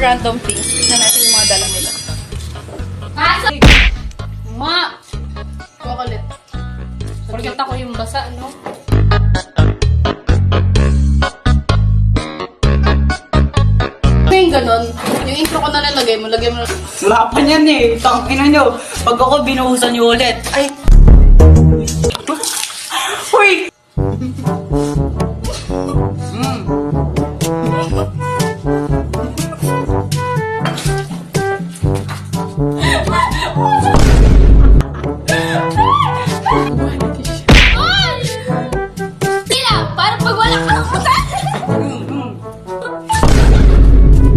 random things. Tignan natin yung mga dala nila. Ma! Chocolate. Forget ako yung basa, no? Yung ganon, yung intro ko na nalagay mo, lagay mo na. Wala pa niyan eh. Tangina nyo. Pag ako binuhusan nyo ulit. Ay! Uy! Sila! Para pag wala ka ng utan!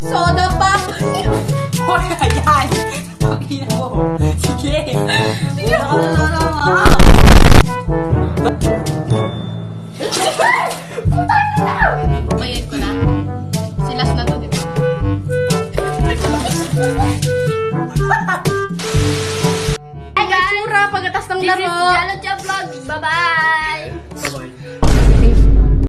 Soda pop! Hoy, ayan! Tangina mo. Sige. Wala ka na naman. Bayad ko na. Silas na to, di ba? Hi guys! Pagkatas ng This is laro! Jalo Vlog. Bye-bye! Bye-bye.